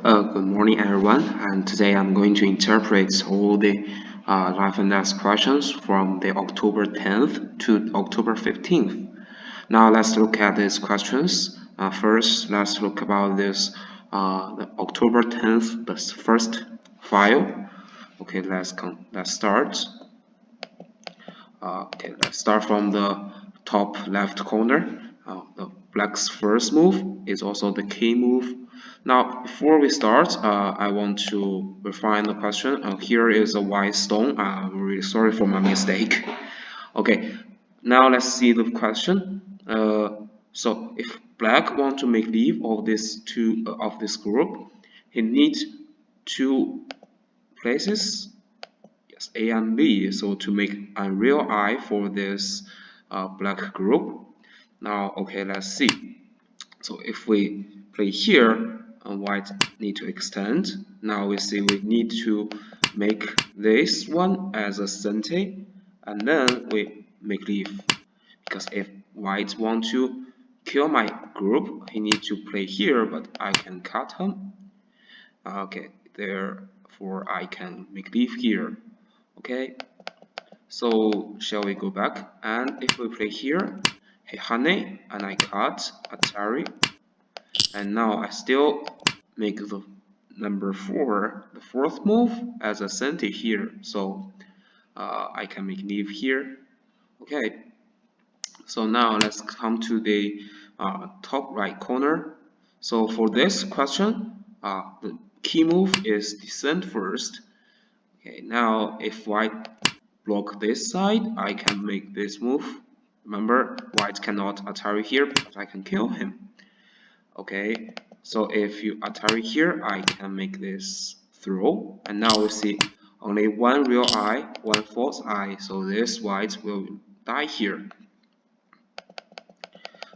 Good morning, everyone. And today I'm going to interpret all the life and death questions from the October 10th to October 15th. Now let's look at these questions. First, let's look about this the October 10th, the first file. Okay, let's start. Okay, let's start from the top left corner. The black's first move is also the key move. Now, before we start, I want to refine the question. Here is a white stone. I'm really sorry for my mistake. Okay, now let's see the question. So, if black want to make leave of this group, he needs two places. Yes, A and B. So to make a real I for this black group. Now, okay, let's see. So if we play here, white need to extend. Now we see we need to make this one as a center, and then we make leave. Because if white want to kill my group, he need to play here, but I can cut him. Okay, therefore I can make leave here. Okay, so shall we go back? And if we play here, hey honey, and I cut Atari, and now I still make the number 4, the fourth move as a center here. So I can make leave here. Okay, so now let's come to the top right corner. So for this question, the key move is descend first. Okay, now if white block this side, I can make this move. Remember, white cannot Atari here because I can kill him. Okay, so if you Atari here, I can make this throw. And now we see only one real eye, one false eye. So this white will die here.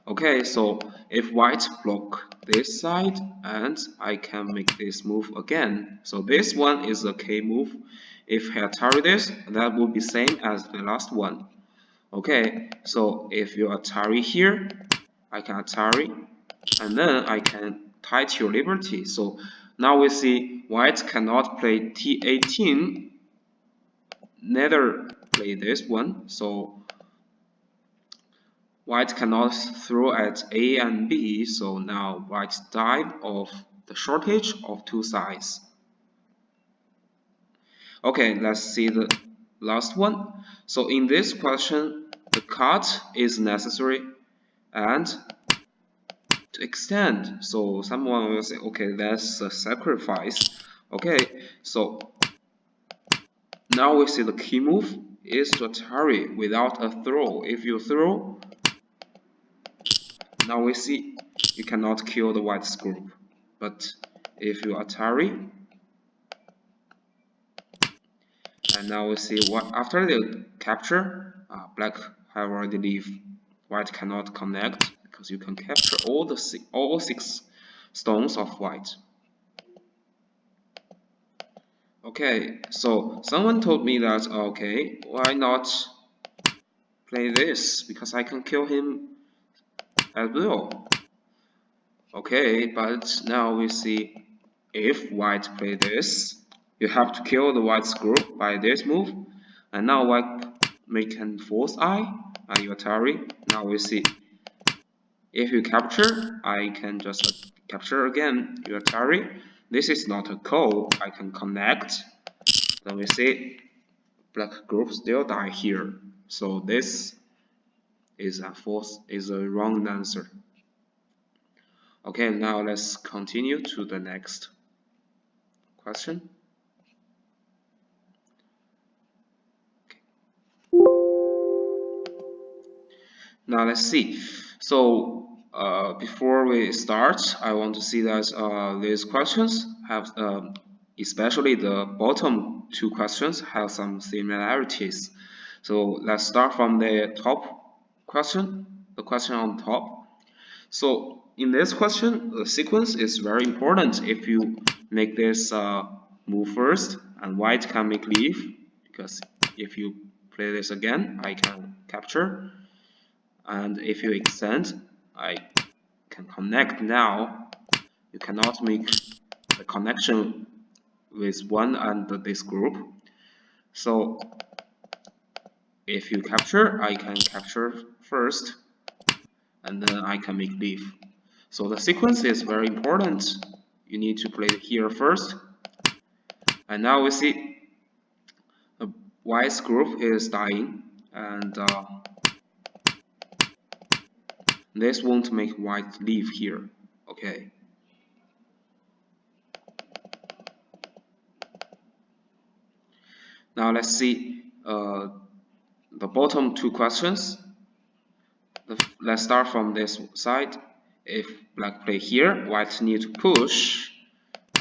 Okay, so if white block this side, and I can make this move again. So this one is a K move. If I Atari this, that would be same as the last one. Okay, so if you Atari here, I can Atari, and then I can tie to your liberty. So now we see white cannot play T18, neither play this one. So white cannot throw at A and B, so now white died of the shortage of two sides. Okay, let's see the last one. So in this question, the cut is necessary and to extend. So someone will say, okay, that's a sacrifice. Okay, so now we see the key move is to Atari without a throw. If you throw, now we see you cannot kill the white's group. But if you Atari, and now we see what after the capture, black have already leave. White cannot connect because you can capture all six stones of white. Okay, so someone told me that okay, why not play this because I can kill him as well. Okay, but now we see if white play this, you have to kill the white's group by this move, and now white make an false eye and you Atari. Now we see if you capture, I can just capture again you Atari. This is not a call, I can connect. Then we see black group still die here. So this is a wrong answer. Okay, now let's continue to the next question. Okay. Now let's see. So before we start, I want to see that these questions have, especially the bottom two questions, have some similarities. So let's start from the top question, the question on top. So in this question, the sequence is very important. If you make this move first, and white can make leave, because if you play this again, I can capture. And if you extend, I can connect now. You cannot make the connection with one and this group. So if you capture, I can capture first, and then I can make leave. So the sequence is very important. You need to play it here first. And now we see the white group is dying, and this won't make white leave here. Okay. Now let's see the bottom two questions. Let's start from this side. If black play here, white need to push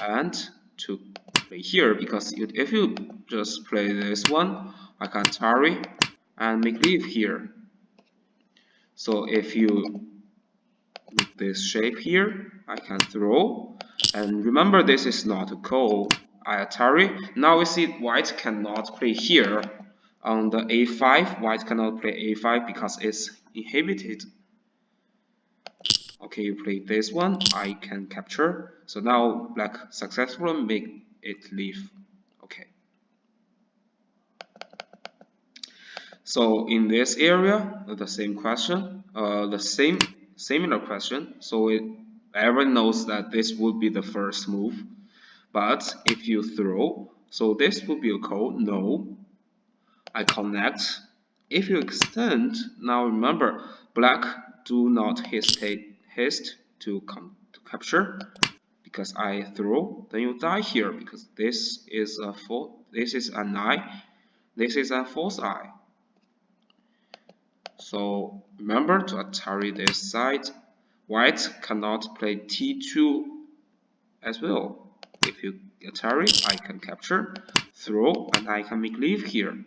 and to play here, because if you just play this one, I can tarry and make leave here. So if you make this shape here, I can throw, and remember this is not a call. I tarry. Now we see white cannot play here on the a5. White cannot play a5 because it's inhibited. Okay, you play this one, I can capture. So now black successfully make it leave. Okay. So in this area, the same question, similar question. So everyone knows that this would be the first move. But if you throw, so this would be a call. No, I connect. If you extend, now remember, black do not haste to capture, because I throw, then you die here, because this is a an eye, this is a false eye. So remember to Atari this side. White cannot play t2 as well. If you Atari, I can capture, throw, and I can make leave here.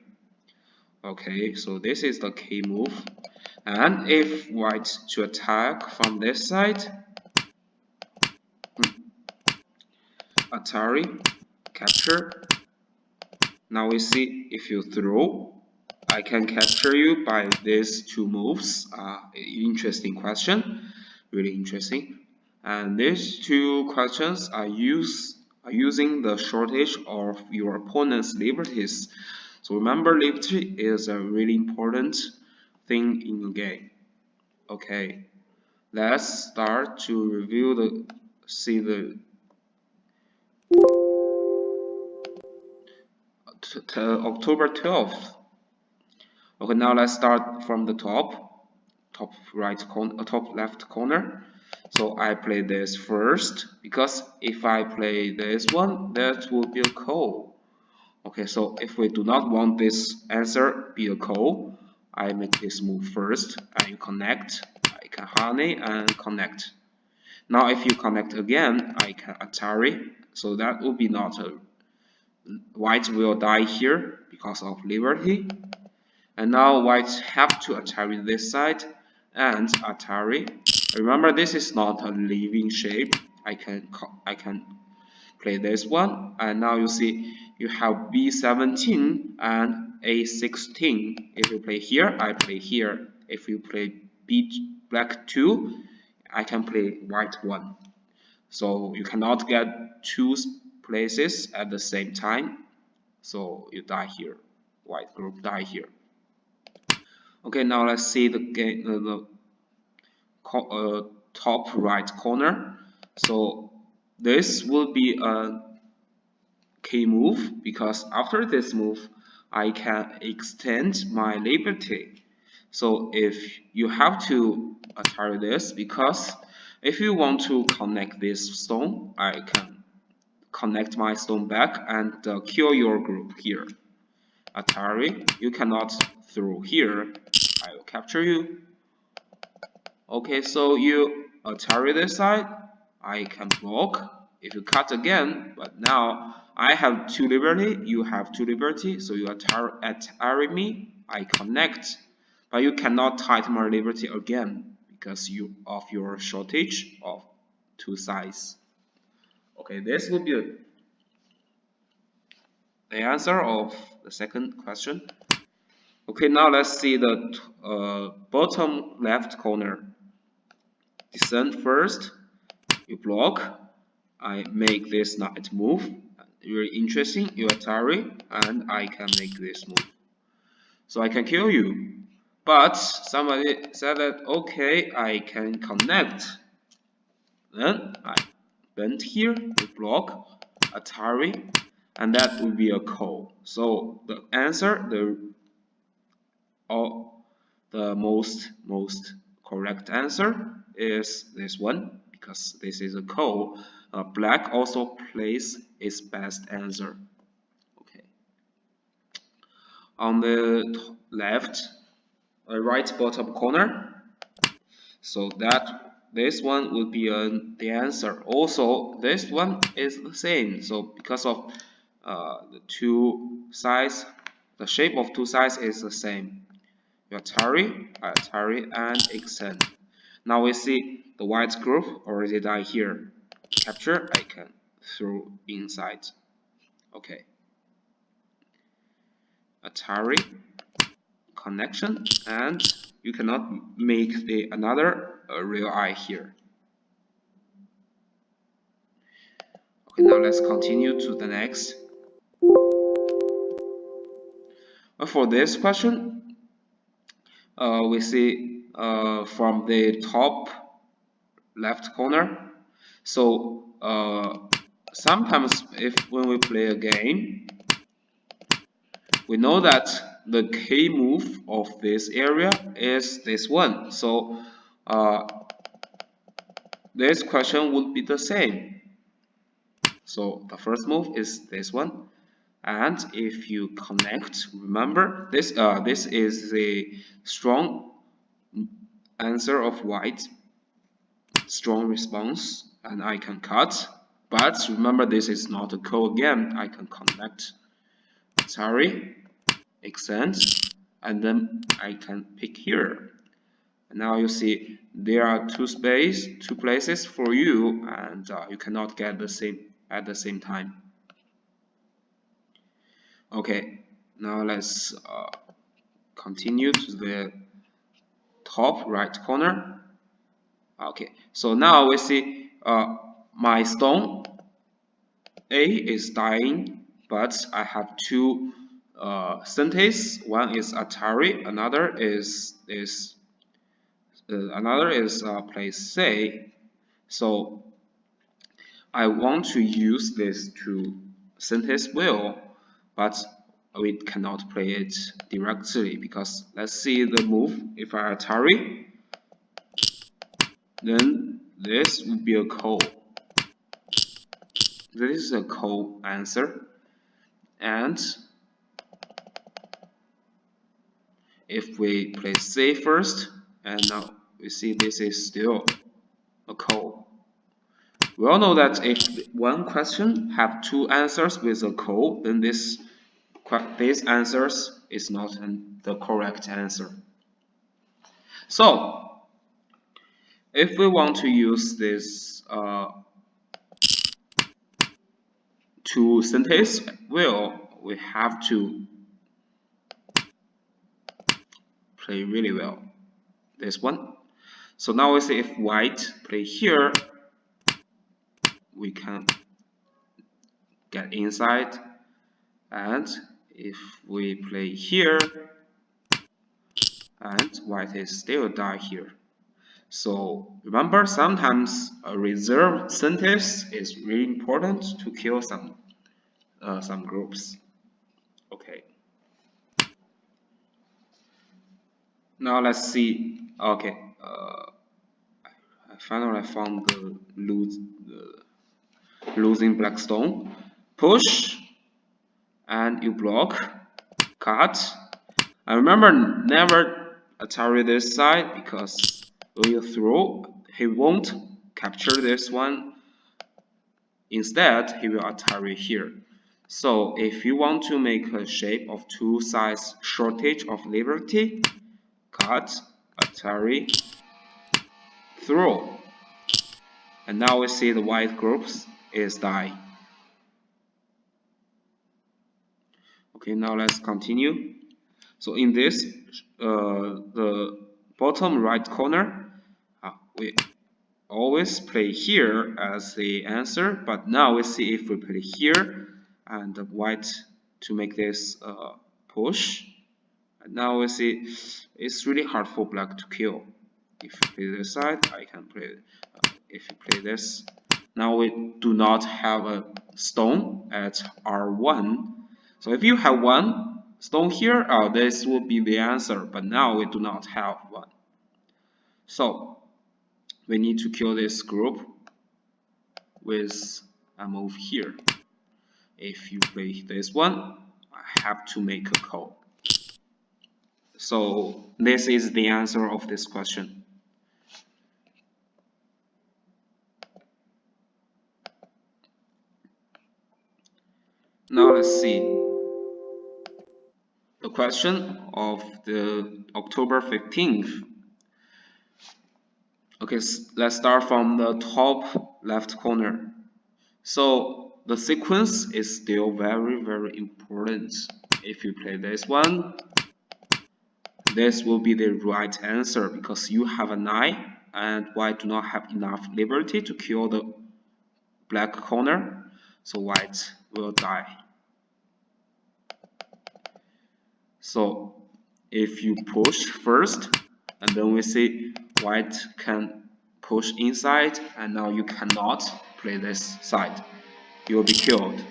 Okay, so this is the key move. And if white to attack from this side, Atari, capture. Now we see if you throw, I can capture you by these two moves. Interesting question, really interesting. And these two questions are using the shortage of your opponent's liberties. So remember, liberty is a really important thing in the game. Okay, let's start to review see the October 12th. Okay, now let's start from the top left corner. So I play this first, because if I play this one, that will be a call. Okay, so if we do not want this answer be a call, I make this move first, and you connect. I can honey and connect. Now if you connect again, I can Atari, so that will be not a white will die here because of liberty. And now white have to Atari this side and Atari. Remember, this is not a living shape. I can play this one, and now you see you have b17 and a16. If you play here, I play here. If you play black 2, I can play white 1. So you cannot get two places at the same time. So you die here. White group die here. Okay, now let's see the game, top right corner. So this will be a key move, because after this move, I can extend my liberty. So if you have to Atari this, because if you want to connect this stone, I can connect my stone back and kill your group here. Atari, you cannot throw here. I will capture you. Okay, so you Atari this side, I can block. If you cut again, but now I have 2 liberty, you have 2 liberty, so you Atari me, I connect. But you cannot tighten my liberty again because of your shortage of 2 sides. Okay, this will be the answer of the second question. Okay, now let's see the bottom left corner. Descend first, you block, I make this knight move. Very interesting, you Atari, and I can make this move. So I can kill you. But somebody said that okay, I can connect. Then I bend here, we block, Atari, and that would be a call. So the answer, the most correct answer is this one, because this is a call. Black also plays its best answer. Okay. On the left, right bottom corner, so that this one would be the answer. Also, this one is the same. So because of the two sides, the shape of two sides is the same. Atari, and extend. Now we see the white group already died here. Capture, I can throw inside. Okay. Atari, connection, and you cannot make another real eye here. Okay, now let's continue to the next. For this question, we see from the top left corner. So sometimes when we play a game, we know that the key move of this area is this one. So this question would be the same. So the first move is this one, and if you connect, remember this is the strong answer of white, strong response, and I can cut. But remember, this is not a call again. I can connect, sorry, extend, and then I can pick here. Now you see there are two places for you, and you cannot get the same at the same time. Okay, now let's continue to the top right corner. Okay, so now we see my stone A is dying, but I have two synths. One is Atari, another is place C. So I want to use this to synths wheel, but we cannot play it directly, because let's see the move. If I Atari, then this would be a call. This is a call answer. And if we play C first, and now we see this is still a call. We all know that if one question have two answers with a call, then this answers is not the correct answer. So if we want to use this to synths wheel, we have to play really well this one. So now we see if white play here, we can get inside, and if we play here, and white is still die here. So remember, sometimes a reserve synths is really important to kill some groups. Okay. Now let's see. Okay. I finally found the losing black stone. Push, and you block, cut. And remember, never Atari this side, because when you throw, he won't capture this one. Instead, he will Atari here. So if you want to make a shape of two sides shortage of liberty, cut, Atari, throw. And now we see the white groups is die. Okay, now let's continue. So in this, the bottom right corner, we always play here as the answer, but now we see if we play here and white to make this push. And now we see it's really hard for black to kill. If you play this side, I can play. If you play this, now we do not have a stone at R1. So if you have one stone here, this will be the answer. But now we do not have one. So we need to kill this group with a move here. If you play this one, I have to make a call. So this is the answer of this question. Now let's see the question of the October 15th. Okay, let's start from the top left corner. So the sequence is still very, very important. If you play this one, this will be the right answer because you have a 9 and white do not have enough liberty to kill the black corner, so white will die. So if you push first, and then we see white can push inside, and now you cannot play this side. You will be killed.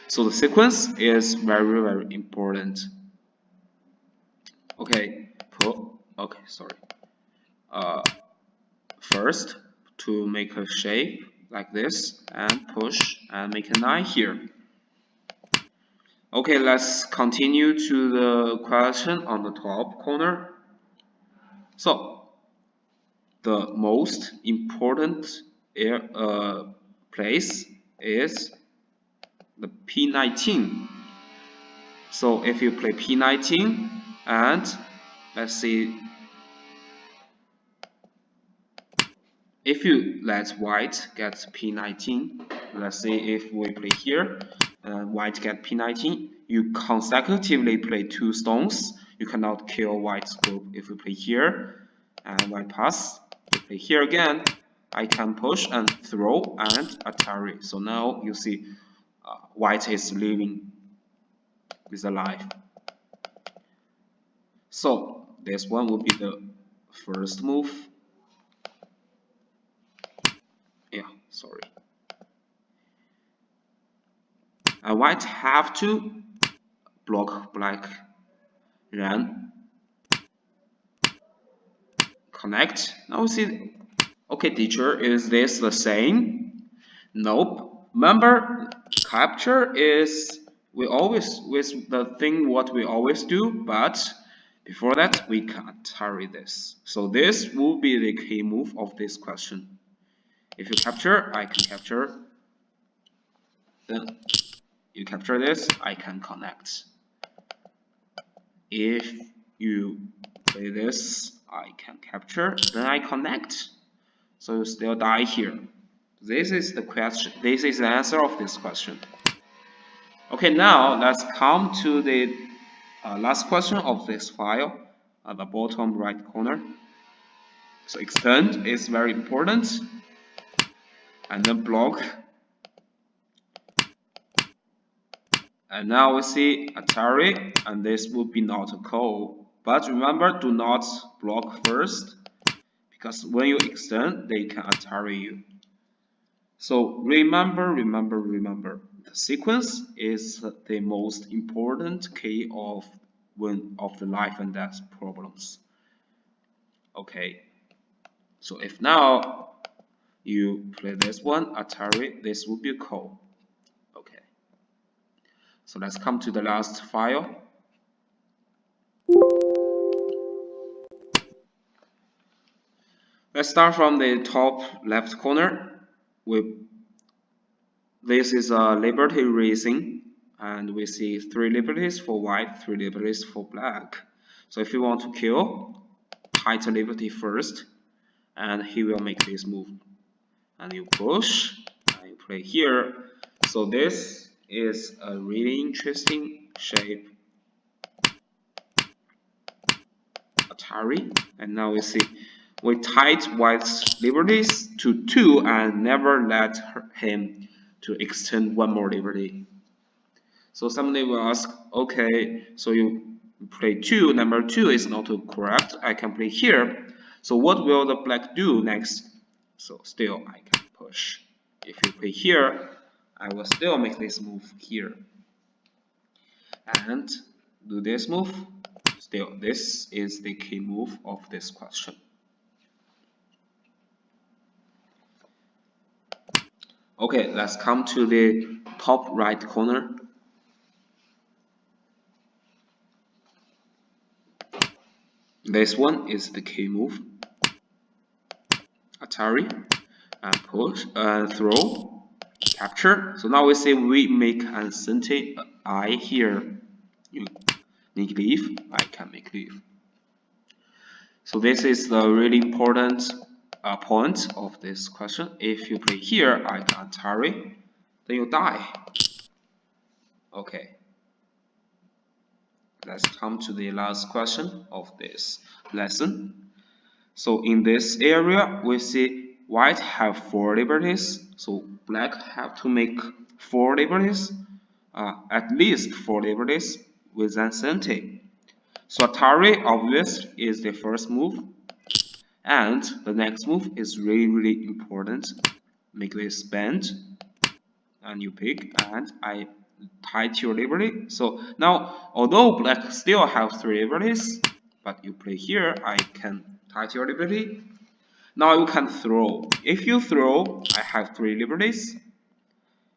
So the sequence is very, very important. Okay, sorry. First, to make a shape like this, and push, and make a 9 here. Okay, let's continue to the question on the top corner. So, the most important place is the P19. So, if you play P19, and let's see, if you let white get P19, let's see if we play here, white get P19, you consecutively play 2 stones. You cannot kill white's group if you play here, and white pass. You play here again, I can push and throw and Atari. So now you see white is living, is alive. So this one will be the first move. Yeah, sorry. And white have to block black, then connect. Now we see, okay teacher, is this the same? Nope. Remember, capture is with the thing what we always do, but before that we can carry this. So this will be the key move of this question. If you capture, I can capture. Then you capture this, I can connect. If you play this, I can capture, then I connect. So you still die here. This is the question. This is the answer of this question. Okay, now let's come to the last question of this file at the bottom right corner. So extend is very important, and then block. And now we see Atari, and this will be not a call. But remember, do not block first, because when you extend, they can Atari you. So remember, the sequence is the most important key of the life and death problems. Okay, so if now you play this one, Atari, this will be a call. Okay, so let's come to the last file. Let's start from the top left corner. This is a liberty racing, and we see 3 liberties for white, 3 liberties for black. So if you want to kill, hide the liberty first, and he will make this move. And you push, and you play here. So this is a really interesting shape. Atari, and now we see We tied White's liberties to 2 and never let him to extend one more liberty. So somebody will ask, okay, so you play 2, number 2 is not correct. I can play here. So what will the black do next? So still I can push. If you play here, I will still make this move here. And do this move. Still, this is the key move of this question. Okay, let's come to the top right corner. This one is the key move. Atari, and push, and throw, capture. So now we say we make an sente I here. You make leave, I can make leave. So this is the really important point of this question. If you play here, I can Atari, then you die. Okay. Let's come to the last question of this lesson. So in this area, we see white have 4 liberties, so black have to make 4 liberties, at least 4 liberties with an sente. So Atari obvious is the first move, and the next move is really important. Make this bend, and you pick, and I tie to your liberty. So now, although black still have 3 liberties, but you play here, I can tie to your liberty. Now you can throw. If you throw, I have 3 liberties.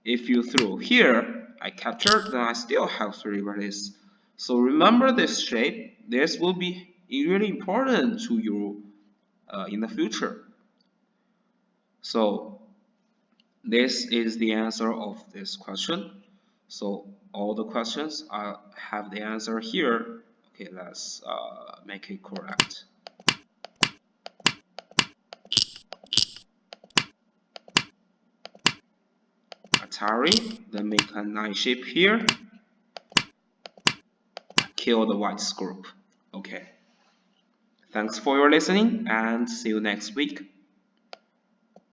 If you throw here, I capture, then I still have 3 liberties. So remember this shape. This will be really important to you in the future. So this is the answer of this question. So all the questions I have the answer here. Okay, let's make it correct. Atari, then make a knight shape here. Kill the white's group. Okay. Thanks for your listening and see you next week.